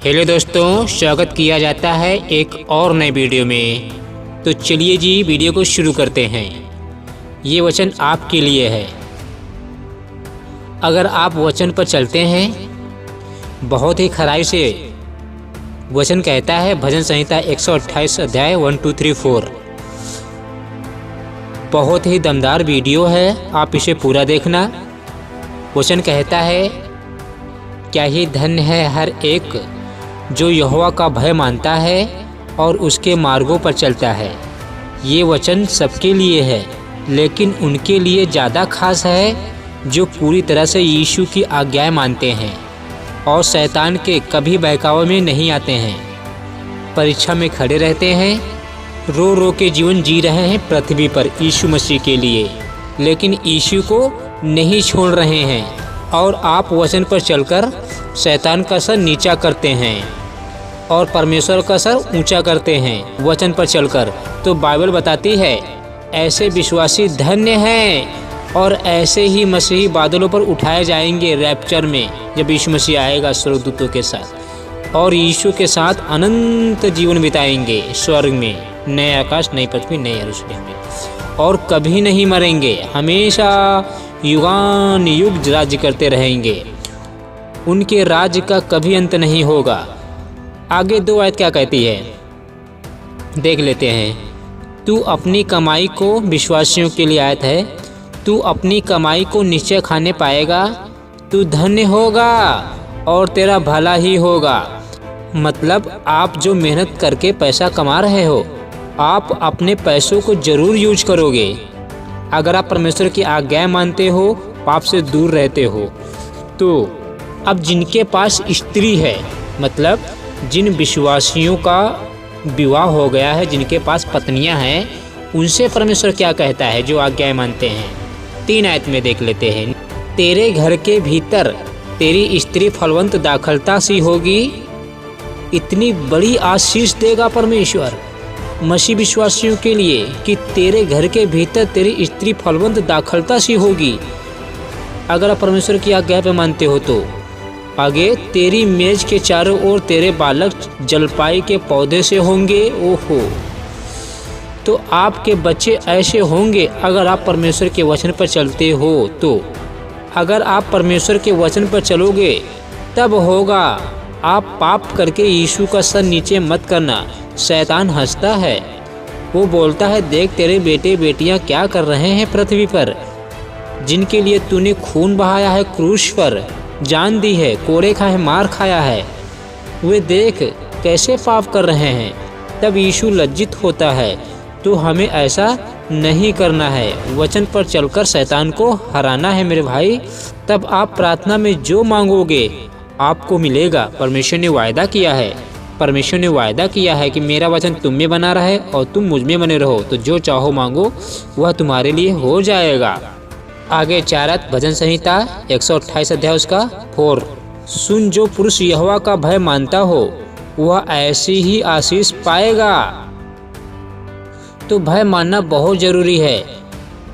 Hello दोस्तों, स्वागत किया जाता है एक और नए वीडियो में। तो चलिए जी वीडियो को शुरू करते हैं। ये वचन आपके लिए है। अगर आप वचन पर चलते हैं बहुत ही खराई से, वचन कहता है भजन संहिता 128 अध्याय 1, 2, 3, 4। बहुत ही दमदार वीडियो है, आप इसे पूरा देखना। वचन कहता है, क्या ही धन्य है हर एक जो यहोवा का भय मानता है और उसके मार्गों पर चलता है। ये वचन सबके लिए है, लेकिन उनके लिए ज़्यादा खास है जो पूरी तरह से यीशु की आज्ञाएं मानते हैं और शैतान के कभी बहकावे में नहीं आते हैं। परीक्षा में खड़े रहते हैं, रो रो के जीवन जी रहे हैं पृथ्वी पर यीशु मसीह के लिए, लेकिन यीशु को नहीं छोड़ रहे हैं। और आप वचन पर चलकर शैतान का सर नीचा करते हैं और परमेश्वर का सर ऊंचा करते हैं वचन पर चलकर। तो बाइबल बताती है ऐसे विश्वासी धन्य हैं और ऐसे ही मसीही बादलों पर उठाए जाएंगे रैप्चर में, जब यीशु मसीह आएगा स्वर्गदूतों के साथ, और यीशु के साथ अनंत जीवन बिताएंगे स्वर्ग में, नए आकाश नई पृथ्वी नए यरूशलेम में, और कभी नहीं मरेंगे, हमेशा युगान युग राज्य करते रहेंगे। उनके राज्य का कभी अंत नहीं होगा। आगे 2 आयत क्या कहती है देख लेते हैं। तू अपनी कमाई को, विश्वासियों के लिए आयत है, तू अपनी कमाई को निश्चय खाने पाएगा, तू धन्य होगा और तेरा भला ही होगा। मतलब आप जो मेहनत करके पैसा कमा रहे हो, आप अपने पैसों को ज़रूर यूज करोगे। अगर आप परमेश्वर की आज्ञाएं मानते हो, पाप से दूर रहते हो। तो अब जिनके पास स्त्री है, मतलब जिन विश्वासियों का विवाह हो गया है, जिनके पास पत्नियां हैं, उनसे परमेश्वर क्या कहता है जो आज्ञाएं मानते हैं। 3 आयत में देख लेते हैं। तेरे घर के भीतर तेरी स्त्री फलवंत दाखलता सी होगी। इतनी बड़ी आशीष देगा परमेश्वर मसीह विश्वासियों के लिए कि तेरे घर के भीतर तेरी स्त्री फलवंत दाखलता सी होगी। अगर आप परमेश्वर की आज्ञा पे मानते हो तो आगे, तेरी मेज के चारों ओर तेरे बालक जलपाई के पौधे से होंगे। ओहो, तो आपके बच्चे ऐसे होंगे अगर आप परमेश्वर के वचन पर चलते हो। तो अगर आप परमेश्वर के वचन पर चलोगे तब होगा। आप पाप करके यीशु का सर नीचे मत करना। शैतान हंसता है, वो बोलता है, देख तेरे बेटे बेटियां क्या कर रहे हैं पृथ्वी पर, जिनके लिए तूने खून बहाया है, क्रूस पर जान दी है, कोड़े खाए, मार खाया है, वे देख कैसे पाप कर रहे हैं। तब यीशु लज्जित होता है। तो हमें ऐसा नहीं करना है, वचन पर चलकर शैतान को हराना है मेरे भाई। तब आप प्रार्थना में जो मांगोगे आपको मिलेगा। परमेश्वर ने वायदा किया है, परमेश्वर ने वायदा किया है कि मेरा वचन तुम में बना रहे और तुम मुझ में बने रहो, तो जो चाहो मांगो वह तुम्हारे लिए हो जाएगा। आगे 4 आयत भजन संहिता 128 अध्याय उसका 4। सुन, जो पुरुष यहोवा का भय मानता हो वह ऐसी ही आशीष पाएगा। तो भय मानना बहुत जरूरी है,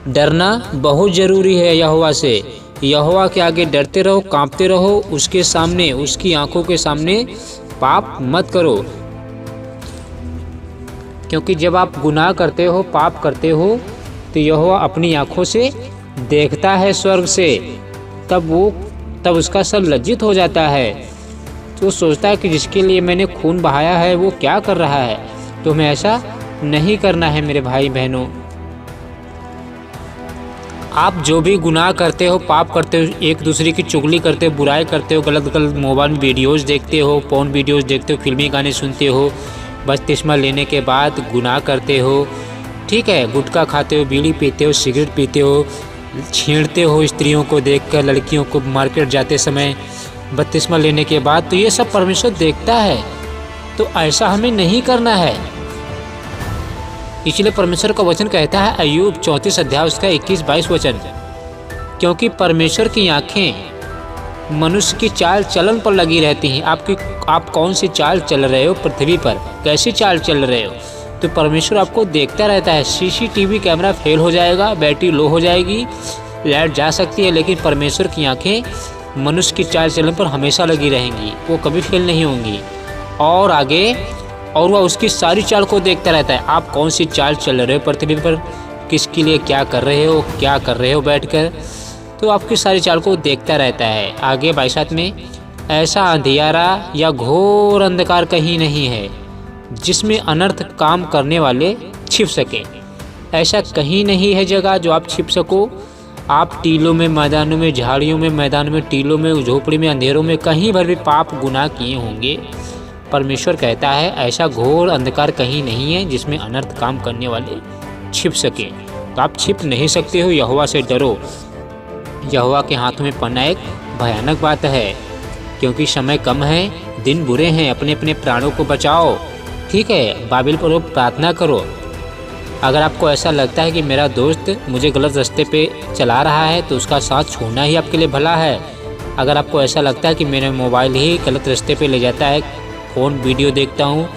डरना बहुत जरूरी है यहोवा से। यहोवा के आगे डरते रहो, कांपते रहो, उसके सामने, उसकी आंखों के सामने पाप मत करो। क्योंकि जब आप गुनाह करते हो, पाप करते हो, तो यहोवा अपनी आंखों से देखता है स्वर्ग से। तब उसका सर लज्जित हो जाता है। तो सोचता है कि जिसके लिए मैंने खून बहाया है वो क्या कर रहा है। तो हमें ऐसा नहीं करना है मेरे भाई बहनों। आप जो भी गुनाह करते हो, पाप करते हो, एक दूसरे की चुगली करते हो, बुराई करते हो, गलत गलत मोबाइल में वीडियोज़ देखते हो, पोर्न वीडियोज़ देखते हो, फिल्मी गाने सुनते हो, बपतिस्मा लेने के बाद गुनाह करते हो, ठीक है, गुटखा खाते हो, बीड़ी पीते हो, सिगरेट पीते हो, छेड़ते हो स्त्रियों को देखकर, लड़कियों को मार्केट जाते समय बपतिस्मा लेने के बाद, तो ये सब परमेश्वर देखता है। तो ऐसा हमें नहीं करना है। इसलिए परमेश्वर का वचन कहता है अय्यूब 34 अध्याय उसका 21-22 वचन, क्योंकि परमेश्वर की आंखें मनुष्य की चाल चलन पर लगी रहती हैं। आप कौन सी चाल चल रहे हो पृथ्वी पर, कैसी चाल चल रहे हो, तो परमेश्वर आपको देखता रहता है। CCTV कैमरा फेल हो जाएगा, बैटरी लो हो जाएगी, लाइट जा सकती है, लेकिन परमेश्वर की आंखें मनुष्य की चाल चलन पर हमेशा लगी रहेंगी, वो कभी फेल नहीं होंगी। और आगे, और वह उसकी सारी चाल को देखता रहता है। आप कौन सी चाल चल रहे हो पृथ्वी पर, किसके लिए क्या कर रहे हो बैठकर, तो आपकी सारी चाल को देखता रहता है। आगे 22 में, ऐसा अंधियारा या घोर अंधकार कहीं नहीं है जिसमें अनर्थ काम करने वाले छिप सके। ऐसा कहीं नहीं है जगह जो आप छिप सको। आप टीलों में, मैदानों में, झाड़ियों में, मैदानों में, टीलों में, झोपड़ी में, अंधेरों में कहीं भर भी पाप गुनाह किए होंगे। परमेश्वर कहता है ऐसा घोर अंधकार कहीं नहीं है जिसमें अनर्थ काम करने वाले छिप सके। तो आप छिप नहीं सकते हो, यहोवा से डरो। यहोवा के हाथों में पड़ना एक भयानक बात है, क्योंकि समय कम है, दिन बुरे हैं। अपने अपने प्राणों को बचाओ, ठीक है। बाइबल पढ़ो, प्रार्थना करो। अगर आपको ऐसा लगता है कि मेरा दोस्त मुझे गलत रास्ते पे चला रहा है तो उसका साथ छोड़ना ही आपके लिए भला है। अगर आपको ऐसा लगता है कि मेरा मोबाइल ही गलत रास्ते पे ले जाता है, फ़ोन वीडियो देखता हूँ,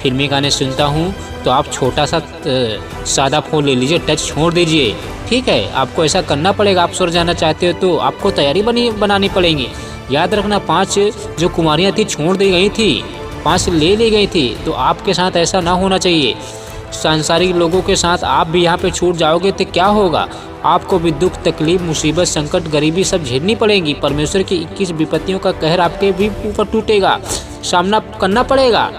फिल्मी गाने सुनता हूँ, तो आप छोटा सा सादा फ़ोन ले लीजिए, टच छोड़ दीजिए, ठीक है। आपको ऐसा करना पड़ेगा। आप स्वर्ग जाना चाहते हो तो आपको तैयारी बनानी पड़ेगी। याद रखना, 5 जो कुमारियाँ थी छोड़ दी गई थी, 5 ले ली गई थी। तो आपके साथ ऐसा ना होना चाहिए। सांसारिक लोगों के साथ आप भी यहाँ पे छूट जाओगे तो क्या होगा? आपको भी दुख, तकलीफ, मुसीबत, संकट, गरीबी सब झेलनी पड़ेगी। परमेश्वर की 21 विपत्तियों का कहर आपके भी ऊपर टूटेगा, सामना करना पड़ेगा।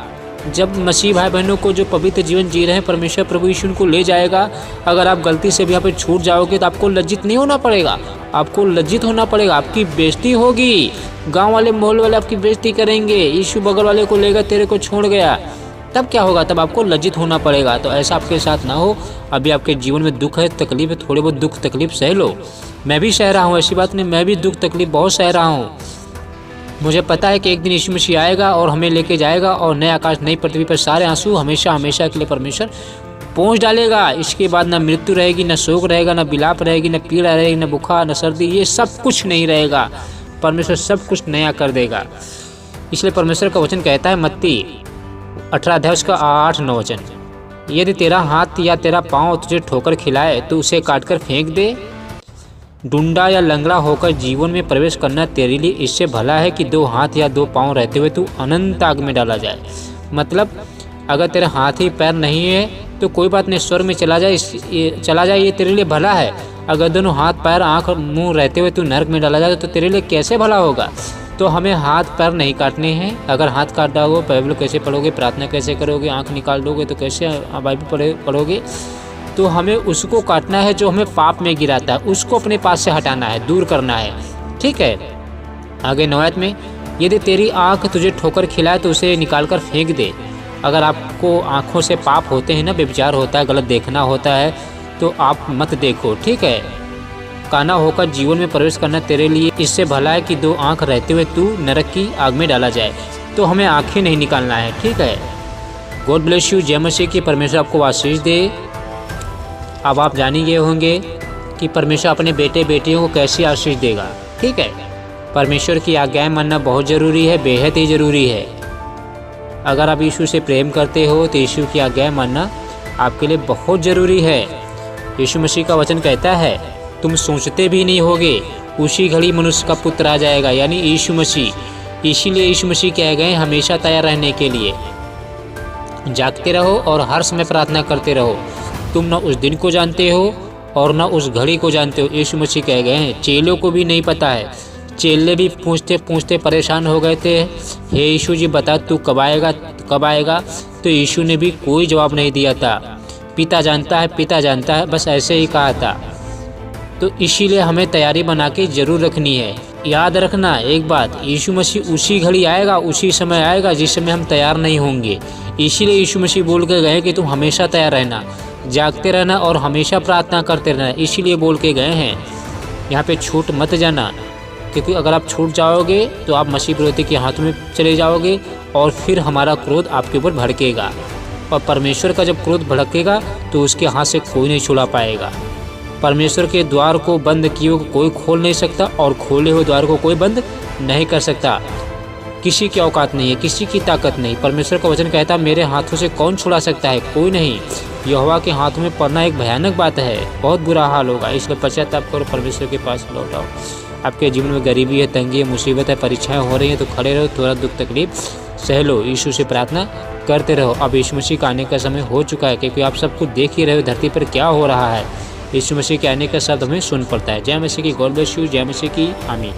जब मसीह भाई बहनों को जो पवित्र जीवन जी रहे हैं, परमेश्वर प्रभु यीशु उनको ले जाएगा। अगर आप गलती से भी यहाँ पे छूट जाओगे तो आपको लज्जित नहीं होना पड़ेगा, आपको लज्जित होना पड़ेगा। आपकी बेइज्जती होगी, गांव वाले, मोहल्ले वाले आपकी बेइज्जती करेंगे। यीशु बगल वाले को लेकर तेरे को छोड़ गया, तब क्या होगा? तब आपको लज्जित होना पड़ेगा। तो ऐसा आपके साथ ना हो। अभी आपके जीवन में दुख है, तकलीफ है, थोड़े बहुत दुख तकलीफ सह लो। मैं भी सह रहा हूँ, ऐसी बात नहीं, मैं भी दुख तकलीफ बहुत सह रहा हूँ। मुझे पता है कि एक दिन यीशु मसीह आएगा और हमें लेके जाएगा, और नए आकाश नई पृथ्वी पर सारे आंसू हमेशा हमेशा के लिए परमेश्वर पहुँच डालेगा। इसके बाद ना मृत्यु रहेगी, ना शोक रहेगा, ना बिलाप रहेगी, ना पीड़ा रहेगी, ना बुखार, ना सर्दी, ये सब कुछ नहीं रहेगा। परमेश्वर सब कुछ नया कर देगा। इसलिए परमेश्वर का वचन कहता है, मत्ती 18 अध्याय उसका 8-9 वचन, यदि तेरा हाथ या तेरा पाँव तुझे ठोकर खिलाए तो उसे काटकर फेंक दे। डूंडा या लंगड़ा होकर जीवन में प्रवेश करना तेरे लिए इससे भला है कि 2 हाथ या 2 पाँव रहते हुए तू अनंत आग में डाला जाए। मतलब अगर तेरा हाथ ही पैर नहीं है तो कोई बात नहीं, स्वर्ग में चला जाए, ये तेरे लिए भला है। अगर दोनों हाथ पैर आँख मुँह रहते हुए तू नरक में डाला जाए तो तेरे लिए कैसे भला होगा? तो हमें हाथ पैर नहीं काटने हैं। अगर हाथ काट डालोगे, बाइबल कैसे पढ़ोगे, प्रार्थना कैसे करोगे, आँख निकाल दोगे तो कैसे बाइबल पढ़ोगे? तो हमें उसको काटना है जो हमें पाप में गिराता है, उसको अपने पास से हटाना है, दूर करना है, ठीक है। आगे 9 आयत में, यदि तेरी आँख तुझे ठोकर खिलाए तो उसे निकाल कर फेंक दे। अगर आपको आँखों से पाप होते हैं ना, व्यभिचार होता है, गलत देखना होता है, तो आप मत देखो, ठीक है। काना होकर जीवन में प्रवेश करना तेरे लिए इससे भला है कि 2 आँख रहते हुए तू नरक की आग में डाला जाए। तो हमें आँखें नहीं निकालना है, ठीक है। God bless you. जय मसीह की। परमेश्वर आपको आशीष दे। अब आप जान ही गए होंगे कि परमेश्वर अपने बेटे बेटियों को कैसे आशीष देगा, ठीक है। परमेश्वर की आज्ञाएं मानना बहुत ज़रूरी है, बेहद ही ज़रूरी है। अगर आप यीशु से प्रेम करते हो तो यीशु की आज्ञाएं मानना आपके लिए बहुत ज़रूरी है। यीशु मसीह का वचन कहता है, तुम सोचते भी नहीं होगे उसी घड़ी मनुष्य का पुत्र आ जाएगा, यानी यीशु मसीह। इसीलिए यीशु मसीह कहे गए हमेशा तैयार रहने के लिए। जागते रहो और हर समय प्रार्थना करते रहो। तुम न उस दिन को जानते हो और न उस घड़ी को जानते हो। यीशु मसीह कह गए हैं, चेलों को भी नहीं पता है। चेले भी पूछते पूछते परेशान हो गए थे, हे यीशु जी बता तू कब आएगा, कब आएगा? तो यीशु ने भी कोई जवाब नहीं दिया था। पिता जानता है, पिता जानता है, बस ऐसे ही कहा था। तो इसीलिए हमें तैयारी बना के ज़रूर रखनी है। याद रखना एक बात, यीशु मसीह उसी घड़ी आएगा, उसी समय आएगा जिस समय हम तैयार नहीं होंगे। इसीलिए यीशु मसीह बोल के गए कि तुम हमेशा तैयार रहना, जागते रहना और हमेशा प्रार्थना करते रहना। इसीलिए बोल के गए हैं। यहाँ पे छूट मत जाना, क्योंकि अगर आप छूट जाओगे तो आप मसीह विरोधी के हाथों में चले जाओगे और फिर हमारा क्रोध आपके ऊपर भड़केगा। और परमेश्वर का जब क्रोध भड़केगा तो उसके हाथ से कोई नहीं छुड़ा पाएगा। परमेश्वर के द्वार को बंद किए हुए कोई खोल नहीं सकता और खोले हुए द्वार को कोई बंद नहीं कर सकता। किसी की औकात नहीं है, किसी की ताकत नहीं। परमेश्वर का वचन कहता है, मेरे हाथों से कौन छुड़ा सकता है? कोई नहीं। यहोवा के हाथों में पड़ना एक भयानक बात है, बहुत बुरा हाल होगा। इसलिए पश्चाताप करो, परमेश्वर के पास लौट आओ। आपके जीवन में गरीबी है, तंगी है, मुसीबत है, परीक्षाएं हो रही हैं तो खड़े रहो। थोड़ा दुख तकलीफ सह लो, यीशु से प्रार्थना करते रहो। अब यीशु मसीह का आने का समय हो चुका है, क्योंकि आप सब कुछ देख ही रहे हो धरती पर क्या हो रहा है। यीशु मसीह के आने का शब्द हमें सुन पड़ता है। जय मसीह की, गॉड ब्लेस यू, जय मसीह की, आमीन।